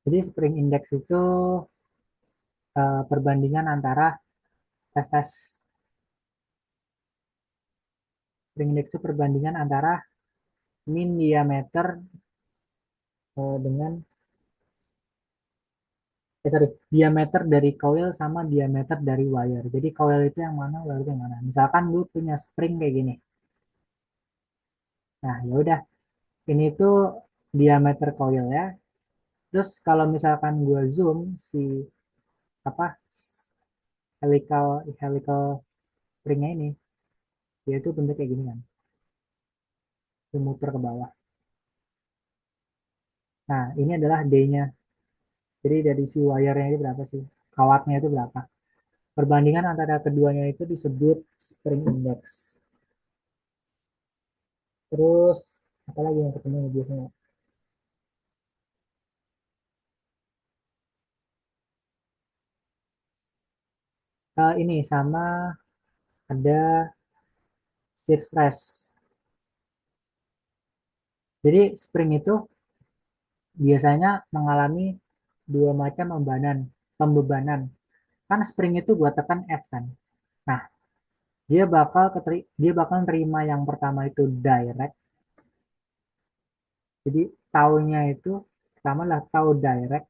Jadi spring index itu perbandingan antara tes-tes spring index itu perbandingan antara min diameter dengan sorry, diameter dari coil sama diameter dari wire. Jadi coil itu yang mana, wire itu yang mana. Misalkan lu punya spring kayak gini. Nah, ya udah, ini tuh diameter coil ya. Terus kalau misalkan gua zoom si apa helical helical springnya ini, dia itu bentuk kayak gini kan, dia muter ke bawah. Nah, ini adalah D-nya. Jadi dari si wire-nya itu berapa sih? Kawatnya itu berapa? Perbandingan antara keduanya itu disebut spring index. Terus apa lagi yang ketemu biasanya? Ini sama ada shear stress. Jadi spring itu biasanya mengalami dua macam pembebanan. Kan spring itu gua tekan F kan. Nah, dia bakal nerima yang pertama itu direct. Jadi taunya itu pertama lah tahu direct,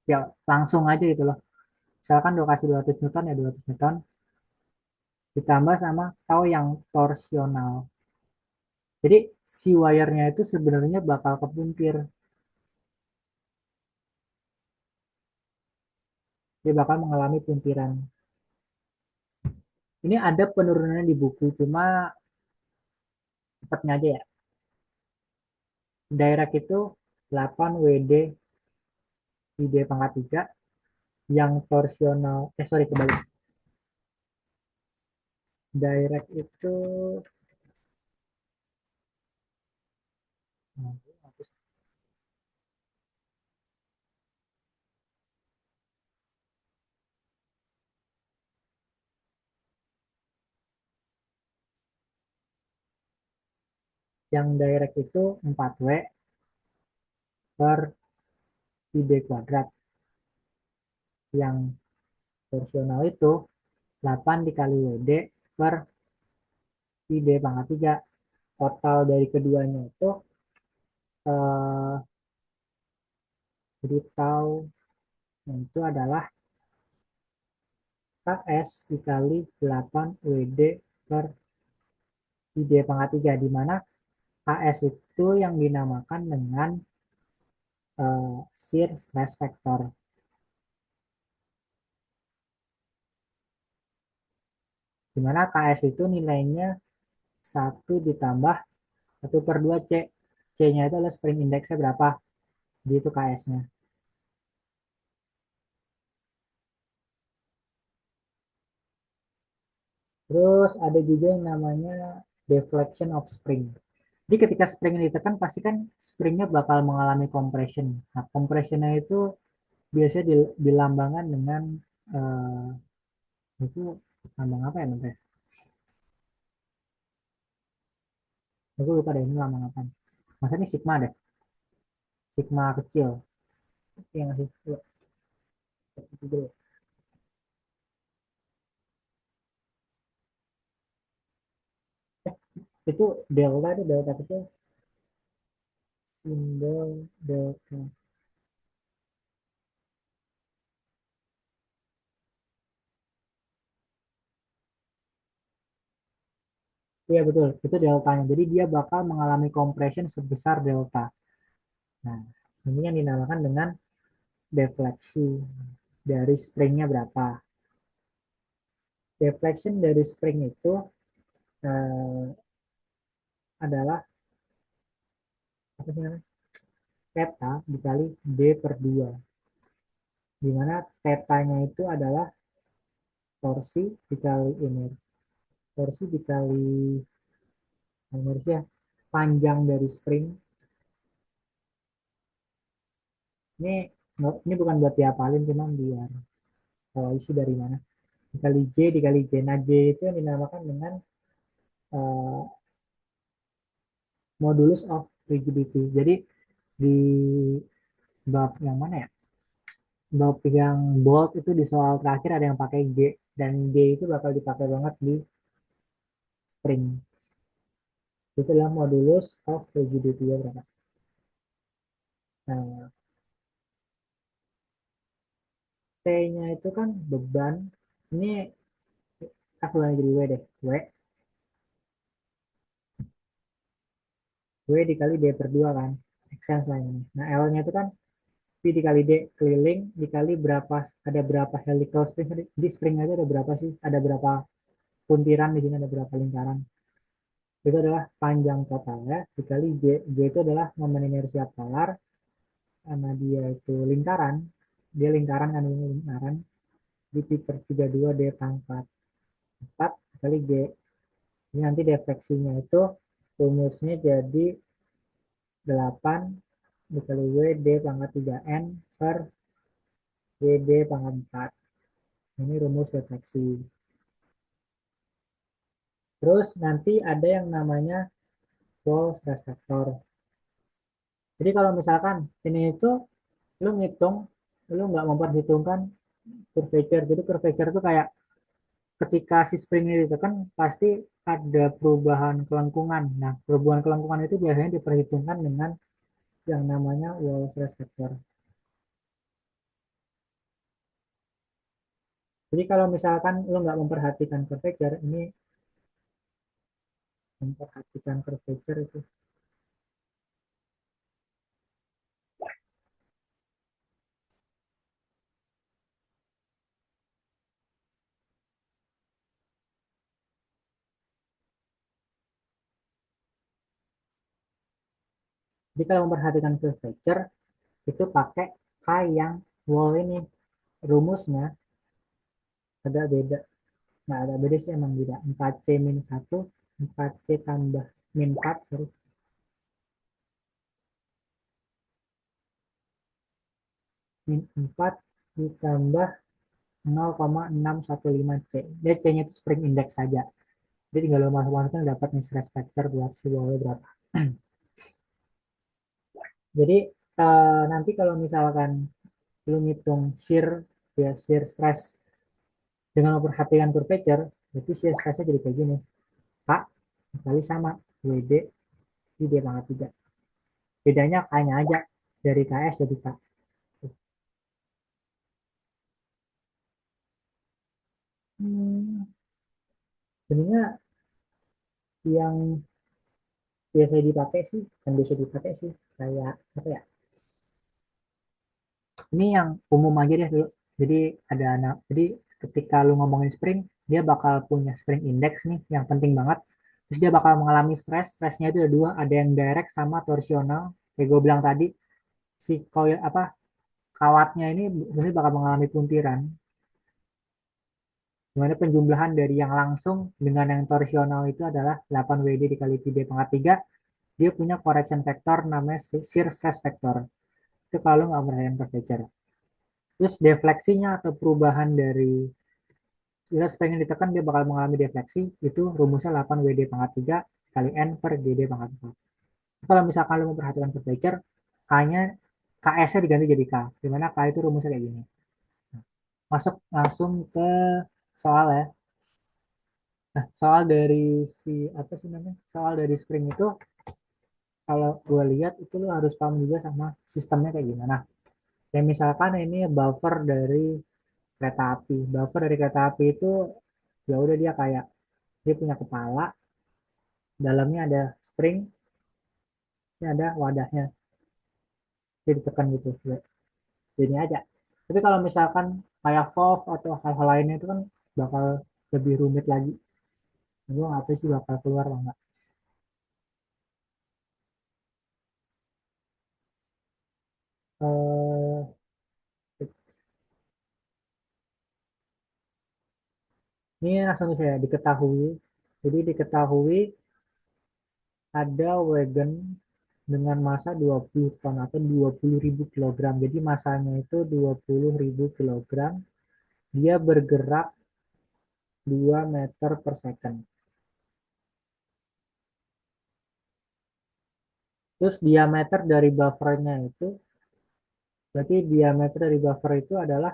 ya langsung aja gitu loh. Misalkan udah kasih 200 Newton ya 200 Newton ditambah sama tau yang torsional. Jadi si wire-nya itu sebenarnya bakal kepuntir. Dia bakal mengalami puntiran. Ini ada penurunannya di buku, cuma cepatnya aja ya. Direct itu 8 WD di D pangkat 3, yang torsional, sorry kebalik. Direct itu, yang direct itu 4W per ID kuadrat. Yang torsional itu 8 dikali WD per ID pangkat 3. Total dari keduanya itu eh, jadi tau yang itu adalah KS dikali 8 WD per ID pangkat 3, di mana KS itu yang dinamakan dengan shear stress factor, di mana KS itu nilainya 1 ditambah 1/2 C. C-nya itu adalah spring indexnya berapa, jadi itu KS-nya. Terus ada juga yang namanya deflection of spring. Jadi ketika spring ini ditekan pasti kan springnya bakal mengalami compression. Nah, compressionnya itu biasanya dilambangkan dengan eh, itu lambang apa ya nanti? Aku lupa deh ini lambang apa. Masa ini sigma deh, sigma kecil. Yang ngasih itu delta, itu delta kecil, simbol delta. Iya betul, itu deltanya. Jadi dia bakal mengalami compression sebesar delta. Nah, ini yang dinamakan dengan defleksi dari springnya berapa. Deflection dari spring itu eh, adalah apa sih namanya? Theta dikali D per 2. Di mana tetanya itu adalah torsi dikali inersi. Torsi dikali inersi ya, panjang dari spring. Ini ini bukan buat diapalin, cuman biar tahu isi dari mana. Dikali J dikali J. Nah, J itu yang dinamakan dengan modulus of rigidity. Jadi di bab yang mana ya? Bab yang bold itu di soal terakhir ada yang pakai G, dan G itu bakal dipakai banget di spring. Itu adalah modulus of rigidity ya berapa? Nah, T-nya itu kan beban. Ini aku ulangi jadi W deh. W dikali D per 2 kan. Extends lah ini. Nah, L-nya itu kan P dikali D keliling dikali berapa, ada berapa helical spring. Di spring aja ada berapa sih? Ada berapa puntiran di sini, ada berapa lingkaran. Itu adalah panjang total ya. Dikali J. J itu adalah momen inersia polar. Karena dia itu lingkaran. Dia lingkaran kan, ini lingkaran. Di P per 32 D pangkat 4 kali G. Ini nanti defleksinya itu rumusnya jadi 8 dikali W D pangkat 3N per WD pangkat 4. Ini rumus defleksi. Terus nanti ada yang namanya wall stress factor. Jadi kalau misalkan ini itu lu ngitung, lu nggak memperhitungkan curvature. Jadi curvature itu kayak ketika si spring ini ditekan pasti ada perubahan kelengkungan. Nah, perubahan kelengkungan itu biasanya diperhitungkan dengan yang namanya wall stress factor. Jadi kalau misalkan lu nggak memperhatikan curvature, ini memperhatikan curvature itu. Jadi kalau memperhatikan curvature itu pakai K yang wall ini, rumusnya agak beda. Nah, agak beda sih, emang beda. 4C min 1, 4C tambah min 4, sorry. Min 4 ditambah 0,615C. Dia C-nya itu spring index saja. Jadi tinggal lo masuk-masukin dapat nih stress factor buat si wall berapa. Jadi nanti kalau misalkan lu ngitung shear, ya shear stress dengan memperhatikan curvature, berarti shear stressnya jadi kayak gini. K kali sama WD di D pangkat 3. Bedanya K-nya aja, dari KS jadi K. Hmm, sebenarnya yang biasa dipakai sih, yang biasa dipakai sih kayak apa ya? Ini yang umum aja deh dulu. Jadi ada anak, jadi ketika lu ngomongin spring, dia bakal punya spring index nih yang penting banget. Terus dia bakal mengalami stres. Stresnya itu ada dua, ada yang direct sama torsional. Kayak gue bilang tadi, si coil apa kawatnya ini sebenarnya bakal mengalami puntiran. Dimana penjumlahan dari yang langsung dengan yang torsional itu adalah 8 WD dikali pi D pangkat 3. Dia punya correction factor namanya shear stress factor. Itu kalau nggak memperhatikan curvature. Terus defleksinya atau perubahan dari bila pengen ditekan dia bakal mengalami defleksi, itu rumusnya 8 WD pangkat 3 kali N per GD pangkat 4. Kalau misalkan lu memperhatikan curvature, K-nya KS-nya diganti jadi K, dimana K itu rumusnya kayak gini. Masuk langsung ke soal ya. Nah, soal dari si apa sih namanya? Soal dari spring itu kalau gue lihat itu lo harus paham juga sama sistemnya kayak gimana. Kayak misalkan ini buffer dari kereta api. Buffer dari kereta api itu ya udah dia kayak dia punya kepala, dalamnya ada spring, ini ada wadahnya, dia ditekan gitu. Ya, ini aja. Tapi kalau misalkan kayak valve atau hal-hal lainnya itu kan bakal lebih rumit lagi. Gue nggak tahu sih bakal keluar atau enggak. Eh, ini langsung saya diketahui. Jadi diketahui ada wagon dengan massa 20 ton atau 20.000 kilogram. Jadi masanya itu 20.000 kilogram. Dia bergerak 2 meter per second. Terus diameter dari buffernya itu, berarti diameter dari buffer itu adalah,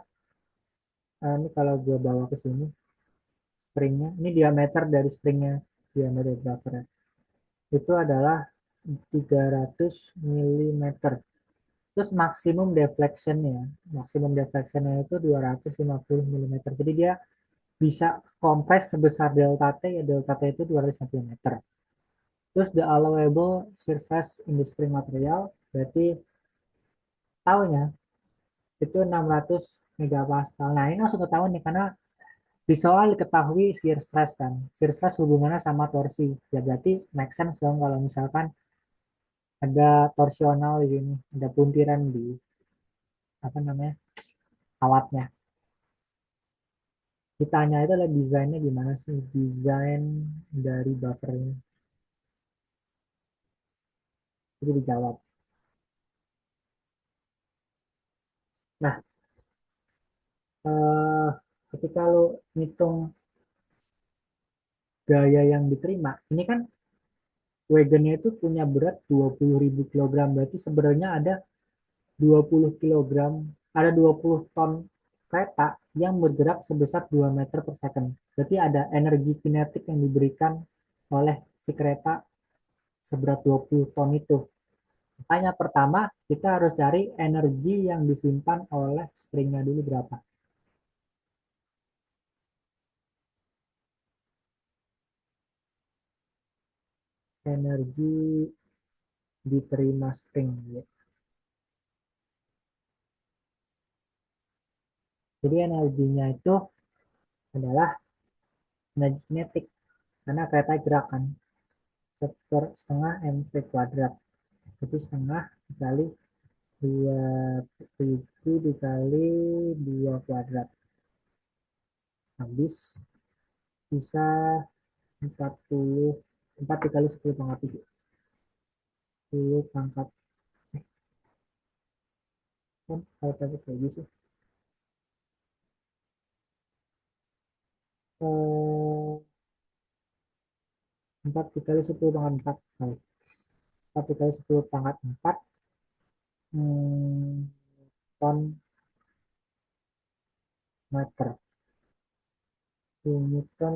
ini kalau gue bawa ke sini, springnya, ini diameter dari springnya, diameter dari buffernya, itu adalah 300 mm. Terus maksimum deflectionnya itu 250 mm. Jadi dia bisa kompres sebesar delta T, ya delta T itu 250 meter. Terus the allowable shear stress in the spring material, berarti taunya itu 600 megapascal. Nah, ini langsung ketahuan nih, karena di soal diketahui shear stress kan. Shear stress hubungannya sama torsi. Ya berarti make sense dong kalau misalkan ada torsional di sini, ada puntiran di apa namanya kawatnya. Ditanya itu adalah desainnya gimana sih? Desain dari buffernya. Itu dijawab. Nah, eh, ketika lo ngitung gaya yang diterima, ini kan wagonnya itu punya berat 20.000 kilogram. Berarti sebenarnya ada 20 kilogram, ada 20 ton kereta yang bergerak sebesar 2 meter per second. Berarti ada energi kinetik yang diberikan oleh si kereta seberat 20 ton itu. Makanya pertama kita harus cari energi yang disimpan oleh springnya dulu berapa. Energi diterima spring. Jadi energinya itu adalah energi kinetik karena kereta gerakan setengah mv kuadrat. Jadi setengah dikali 2.000 dikali 2 kuadrat. Habis bisa 40, 4 dikali 10 pangkat 7. 10 pangkat, kan kalau kayak gitu sih. 4 dikali 10 pangkat 4. 4 dikali 10 pangkat 4, hmm, ton meter. Newton,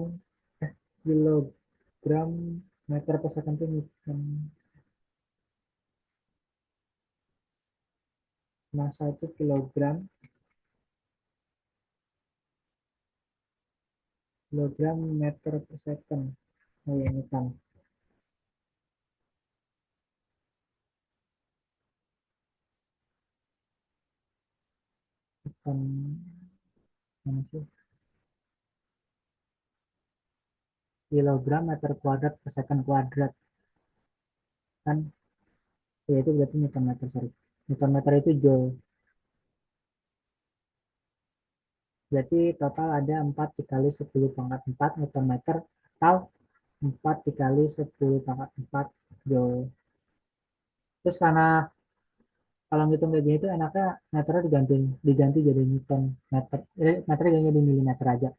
kilogram meter per second itu Newton. Massa itu kilogram, kilogram meter per second. Oh ya, Newton. Newton mana sih? Kilogram meter kuadrat per second kuadrat. Kan, ya itu berarti Newton meter, sorry. Newton meter itu joule. Berarti total ada 4 dikali 10 pangkat 4 Newton meter atau 4 dikali 10 pangkat 4 joule. Terus karena kalau ngitung kayak gini tuh enaknya meternya diganti diganti jadi Newton meter. Meternya diganti jadi milimeter aja.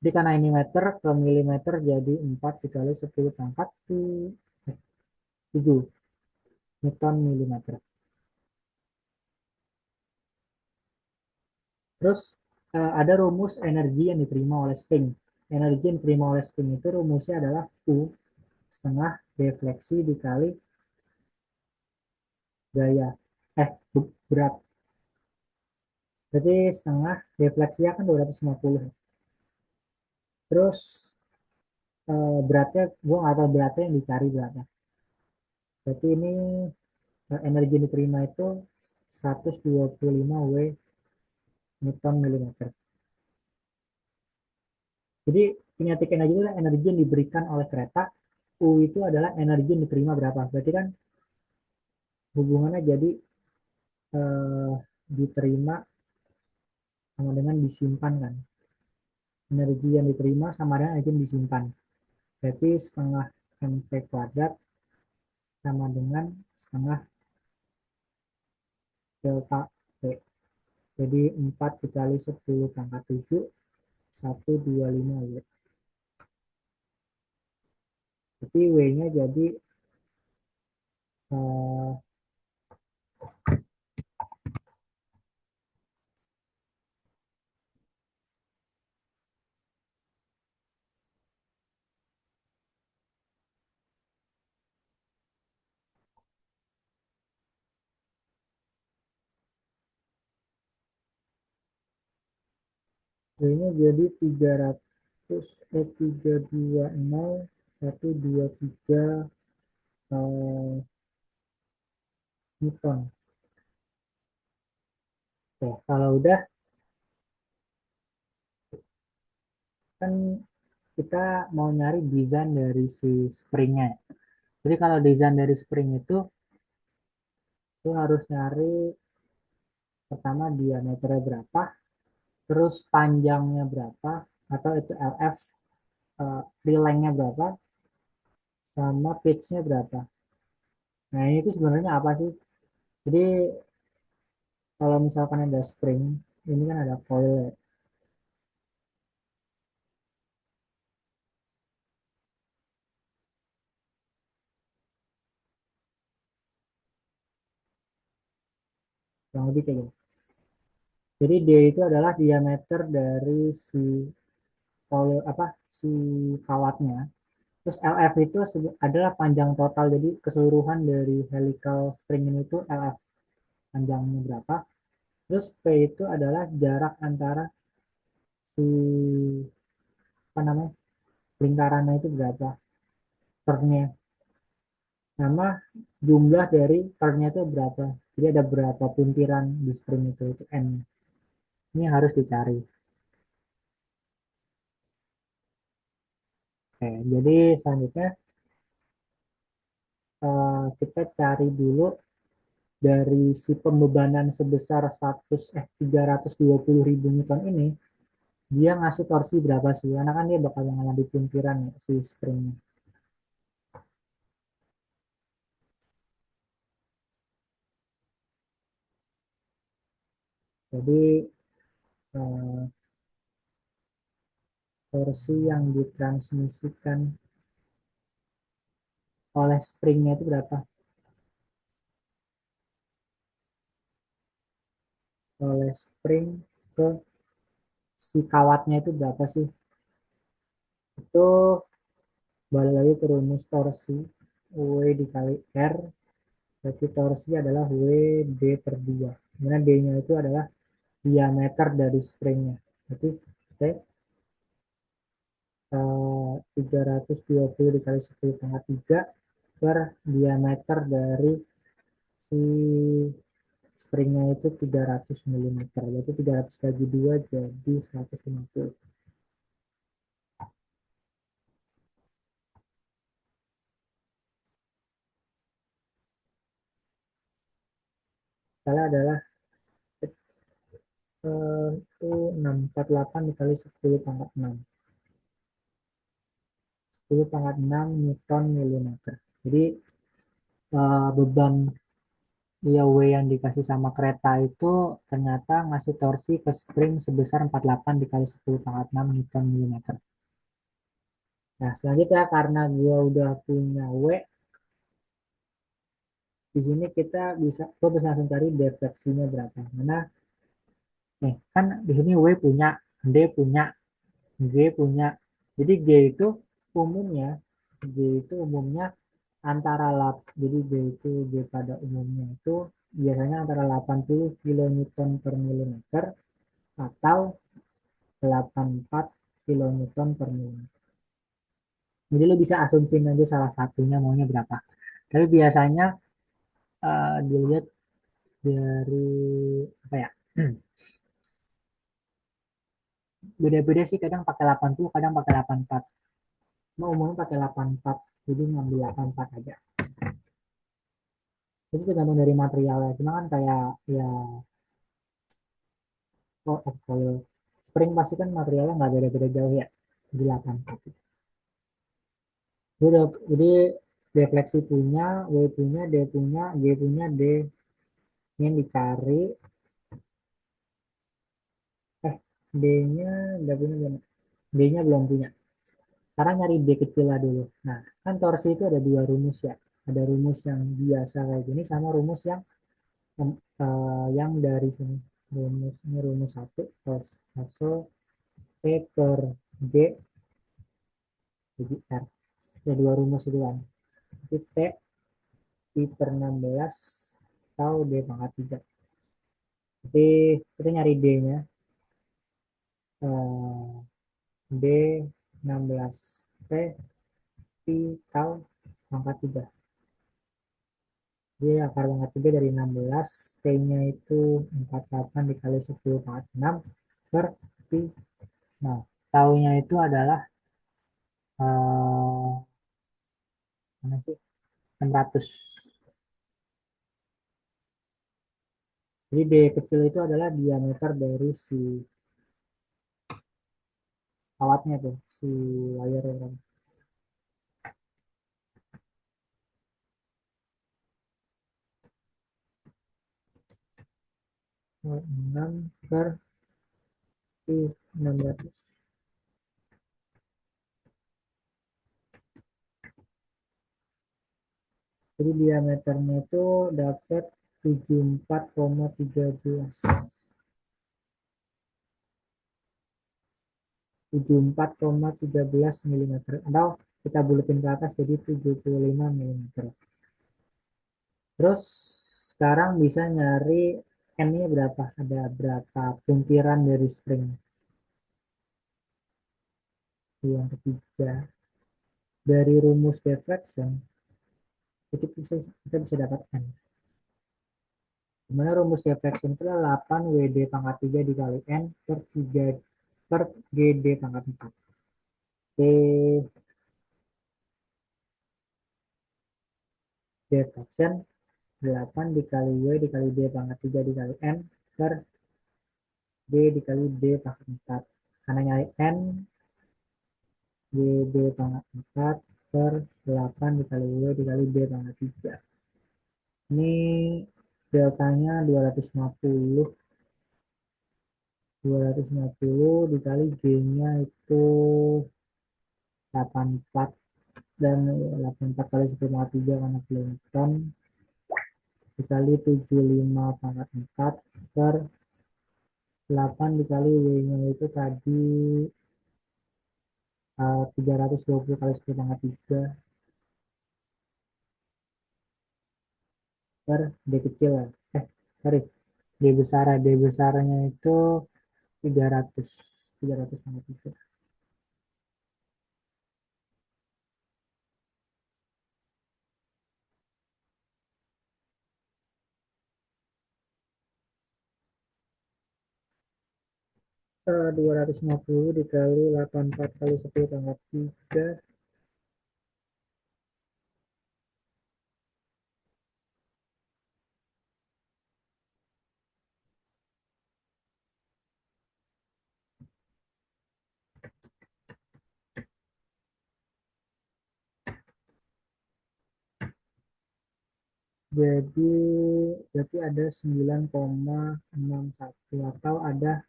Jadi karena ini meter ke milimeter jadi 4 dikali 10 pangkat 7 Newton milimeter. Terus ada rumus energi yang diterima oleh spring. Energi yang diterima oleh spring itu rumusnya adalah U setengah defleksi dikali gaya. Berat. Jadi setengah defleksinya kan 250. Terus beratnya, gue nggak tahu beratnya yang dicari berapa. Berarti ini energi yang diterima itu 125 W Newton milimeter. Jadi kinetic energi itu adalah energi yang diberikan oleh kereta. U itu adalah energi yang diterima berapa. Berarti kan hubungannya jadi eh, diterima sama dengan disimpan kan. Energi yang diterima sama dengan energi yang disimpan. Berarti setengah mv kuadrat sama dengan setengah delta T. Jadi 4 dikali 10 pangkat 7, 125 W. Jadi W-nya jadi Eh, ini jadi 300 320 123 Newton. Oke, kalau udah kan kita mau nyari desain dari si springnya. Jadi kalau desain dari spring itu harus nyari pertama diameternya berapa, terus panjangnya berapa, atau itu LF, free length-nya berapa, sama pitch-nya berapa. Nah ini tuh sebenarnya apa sih? Jadi kalau misalkan ada spring, ini kan ada coil ya. Kurang lebih kayak gitu. Jadi D itu adalah diameter dari si coil apa si kawatnya. Terus LF itu adalah panjang total. Jadi keseluruhan dari helical spring ini itu LF panjangnya berapa. Terus P itu adalah jarak antara si apa namanya lingkarannya itu berapa turnnya sama jumlah dari turnnya itu berapa. Jadi ada berapa puntiran di spring itu N. Ini harus dicari. Oke, jadi selanjutnya kita cari dulu dari si pembebanan sebesar 320.000 Newton ini, dia ngasih torsi berapa sih? Karena kan dia bakal mengalami puntiran ya, si springnya. Jadi eh, torsi yang ditransmisikan oleh springnya itu berapa? Oleh spring ke si kawatnya itu berapa sih? Itu balik lagi ke rumus torsi W dikali R. Berarti torsi adalah W D per 2. Dimana D-nya itu adalah diameter dari springnya. Berarti T 320 dikali 10 pangkat 3 per diameter dari si springnya itu 300 mm. Berarti 300 bagi 2 jadi 150. Salah adalah itu 648 dikali 10 pangkat 6. 10 pangkat 6 Newton milimeter. Jadi beban ya W yang dikasih sama kereta itu ternyata ngasih torsi ke spring sebesar 48 dikali 10 pangkat 6 Newton milimeter. Nah, selanjutnya karena gua udah punya W, di sini gua bisa langsung cari defleksinya berapa. Mana nih, kan di sini W punya, D punya, G punya. Jadi G itu umumnya antara jadi G pada umumnya itu biasanya antara 80 kilonewton per milimeter atau 84 kilonewton per milimeter. Jadi lo bisa asumsiin aja salah satunya maunya berapa. Tapi biasanya dilihat dari apa ya? Beda-beda sih, kadang pakai 80, kadang pakai 84. Mau umumnya pakai 84, jadi ngambil 84 aja. Itu tergantung dari materialnya. Cuma kan kayak ya kalau spring pasti kan materialnya nggak beda-beda jauh ya. Jadi 84. Jadi defleksi punya, W punya, D punya, G punya, D ini yang dicari. Eh, D-nya udah punya belum? D-nya belum punya. Sekarang nyari D kecil lah dulu. Nah, kan torsi itu ada dua rumus ya. Ada rumus yang biasa kayak gini sama rumus yang dari sini. Rumus ini rumus satu cos T per J jadi R. Ada dua rumus itu kan. Jadi T I per 16 tau D pangkat 3. Jadi kita nyari D-nya. eh, D 16 T Pi tau pangkat 3. Jadi akar pangkat 3 dari 16. T-nya itu 48 dikali 10 pangkat 6 per Pi. Nah, taunya itu adalah mana sih? 600. Jadi D kecil itu adalah diameter dari si kawatnya tuh, si wire kan. 6 per Pi 600. Jadi diameternya itu dapat 74,13. 74,13 mm atau kita bulatin ke atas jadi 75 mm. Terus sekarang bisa nyari N-nya berapa? Ada berapa puntiran dari spring? Yang ketiga, dari rumus deflection itu kita bisa dapat N. Dimana rumus deflection itu adalah 8 WD pangkat 3 dikali N per 3 per GD pangkat 4. Oke, deflection 8 dikali Y dikali D pangkat 3 dikali N per D dikali D pangkat 4. Karena nyari N, D pangkat 4 per 8 dikali Y dikali D pangkat 3. Ini deltanya 250. 250 dikali G-nya itu 84. Dan 84 kali 10,3 karena kilonewton dikali 75 pangkat 4 per 8 dikali Y-nya itu tadi 320 kali 10 pangkat 3 per D kecil ya. Sorry, D besar. D besarnya itu 300. 300 pangkat 3. 250 dikali 84 kali 10 pangkat 3. Jadi berarti ada 9,61 atau ada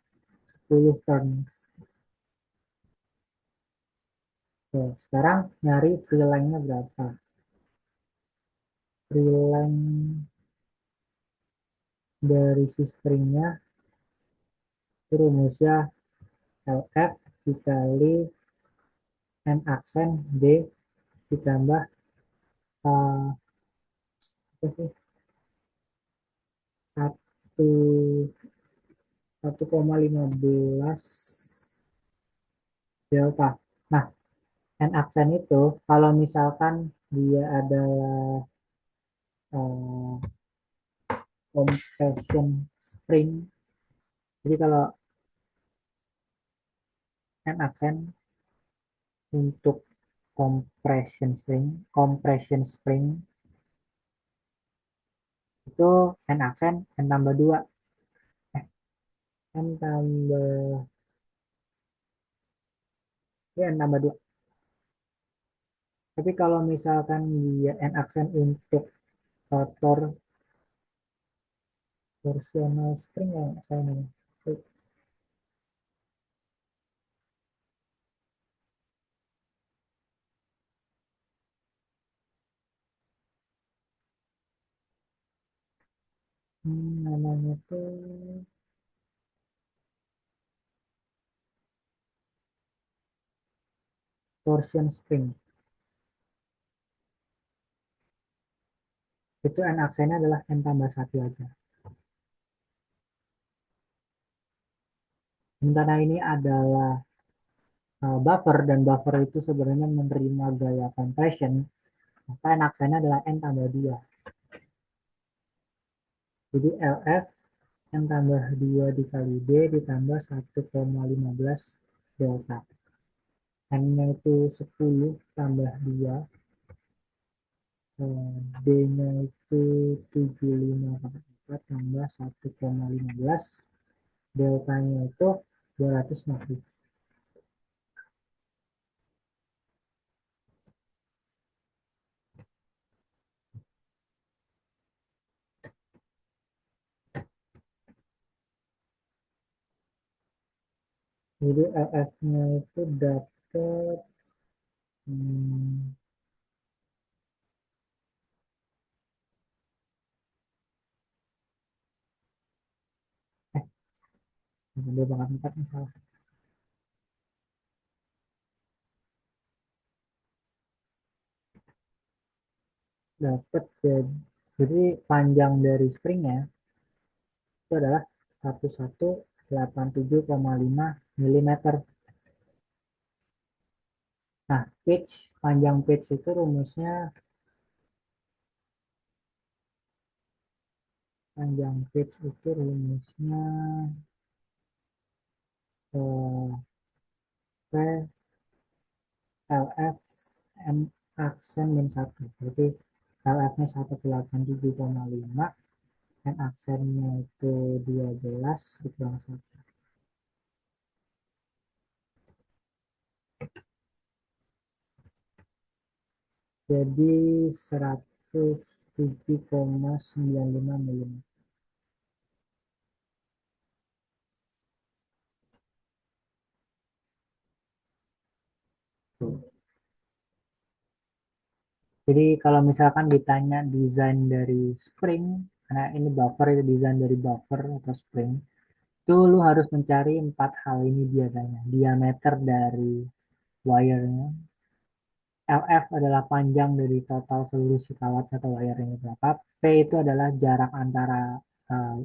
10 turns. Oke, sekarang nyari free length-nya berapa. Free length dari si stringnya itu rumusnya LF dikali N aksen D ditambah uh, apa sih, 1 1,15 delta. Nah, N aksen itu kalau misalkan dia adalah uh, compression spring. Jadi kalau N aksen untuk compression spring itu N aksen N tambah 2. Eh, N tambah ya N tambah 2. Tapi kalau misalkan dia N aksen untuk rotor torsional spring ya saya namanya. Namanya tuh torsion spring. Itu n aksennya adalah n tambah satu aja. Sementara ini adalah buffer, dan buffer itu sebenarnya menerima gaya compression, maka n aksennya adalah n tambah 2. Jadi LF n tambah 2 dikali D ditambah 1,15 delta. N-nya itu 10 tambah 2, D-nya itu 75,4 tambah 1,15, deltanya itu 250. Jadi LF-nya itu dapat hmm, eh 2,4 misalnya. Dapat jadi panjang dari springnya itu adalah 1187,5 mm. Nah, panjang pitch itu rumusnya, panjang pitch itu rumusnya P LF M aksen min 1. Jadi LF-nya 187,5, M aksennya itu 12 dikurang 1. Jadi 107,95 mm. Jadi kalau misalkan ditanya desain dari spring, karena ini buffer, itu desain dari buffer atau spring, itu lu harus mencari 4 hal ini biasanya. Diameter dari wire-nya, LF adalah panjang dari total seluruh sikawat atau wire-nya berapa, P itu adalah jarak antara uh,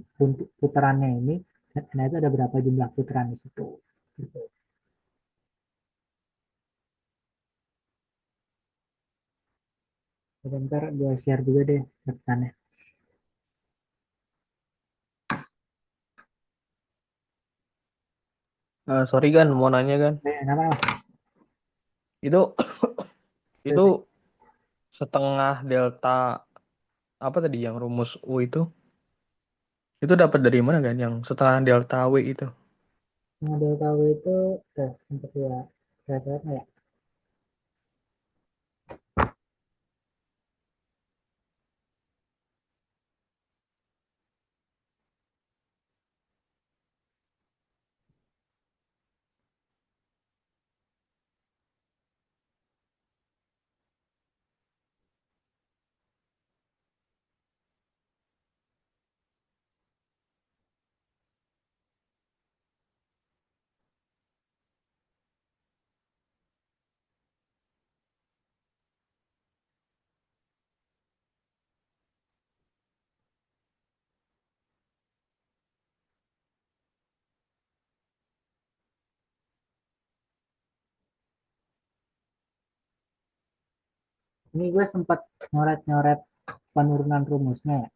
putarannya ini, dan N itu ada berapa jumlah putaran di situ. Gitu. Sebentar gue share juga deh catatannya. Sorry kan, mau nanya kan, Kenapa? itu itu setengah delta apa tadi yang rumus U itu dapat dari mana kan, yang setengah delta W itu? Model KW itu sempat ya saya ya. Ini gue sempat nyoret-nyoret penurunan rumusnya ya.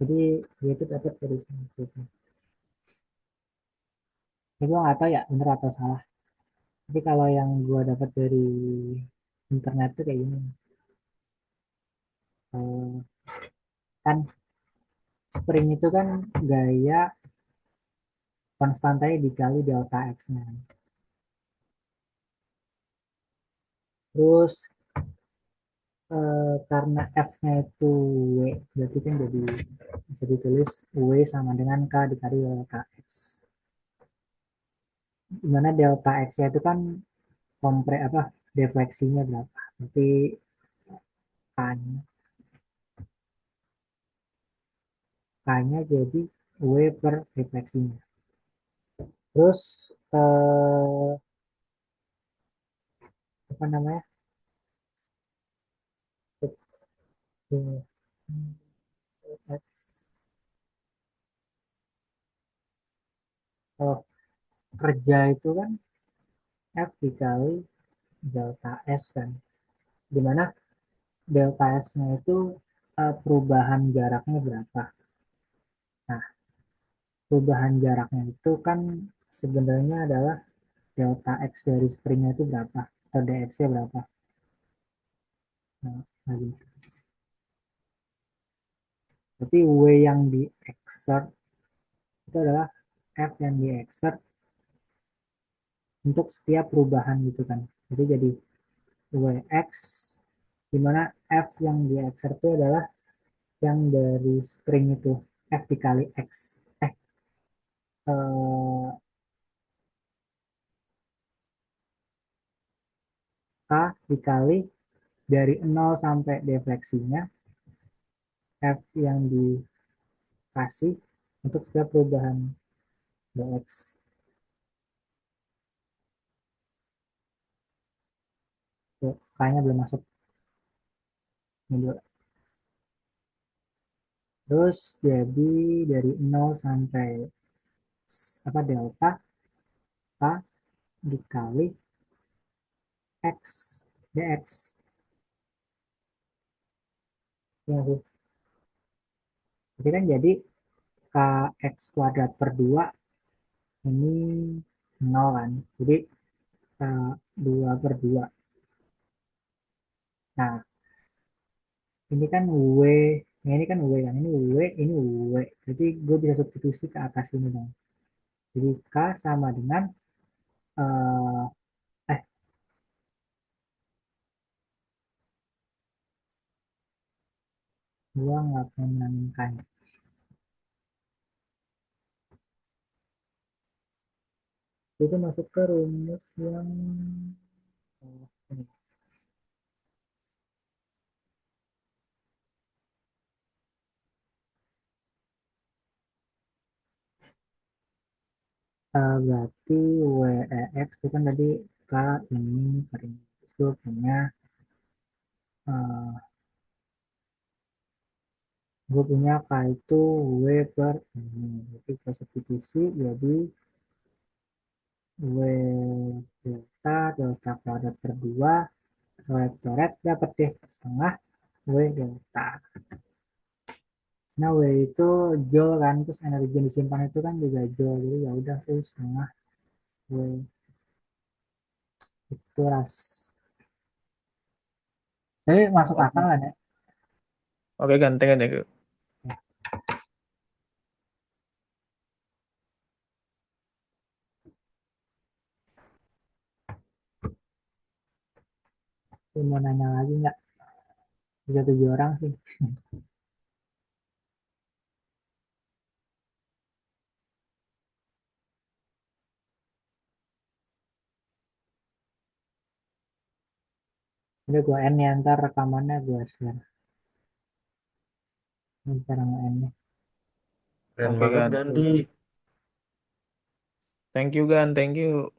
Jadi dia itu dapat dari sini. Gitu. Ini gue nggak tahu ya bener atau salah. Tapi kalau yang gue dapat dari internet tuh kayak gini. Eh, kan spring itu kan gaya konstantanya dikali delta x-nya. Terus karena f-nya itu w, berarti kan jadi bisa ditulis w sama dengan k dikali delta x. Dimana delta x-nya itu kan apa defleksinya berapa. Berarti kan K-nya jadi W per refleksinya. Terus apa namanya? Oh, kerja itu kan F dikali delta S kan. Dimana delta S-nya itu perubahan jaraknya berapa. Nah, perubahan jaraknya itu kan sebenarnya adalah delta X dari springnya itu berapa. Atau dx-nya berapa. Nah, lagi. Tapi W yang di exert itu adalah F yang di exert untuk setiap perubahan gitu kan. Jadi WX di mana F yang di exert itu adalah yang dari spring itu F dikali X. Eh, K dikali dari 0 sampai defleksinya F yang dikasih untuk setiap perubahan dx. Tuh, K-nya belum masuk. Terus jadi dari 0 sampai apa delta K dikali X dx. Ya, jadi kan jadi kx kuadrat per 2 ini 0 kan. Jadi k 2 per 2. Nah, ini kan W, nah ini kan W kan, ini W, ini W. Jadi gue bisa substitusi ke atas ini dong. Jadi K sama dengan, eh, eh gue nggak menangkan. Itu masuk ke rumus yang ini. Berarti WEX itu kan tadi K ini per ini. Terus gue punya, eh, K itu W per ini. Jadi ke substitusi jadi W delta kuadrat per 2 coret-coret dapat deh setengah W delta. Nah W itu joule kan, terus energi yang disimpan itu kan juga joule, jadi ya udah tuh setengah W itu ras. Jadi masuk akal Oke. kan ya? Oke, gantengan ya. Lu mau nanya lagi nggak? Bisa 7 orang sih. Udah gue end ya, ntar rekamannya gue share. Ini cara nge-end nya. Keren Oke, banget, Gan. Gandhi. Thank you, Gan. Thank you.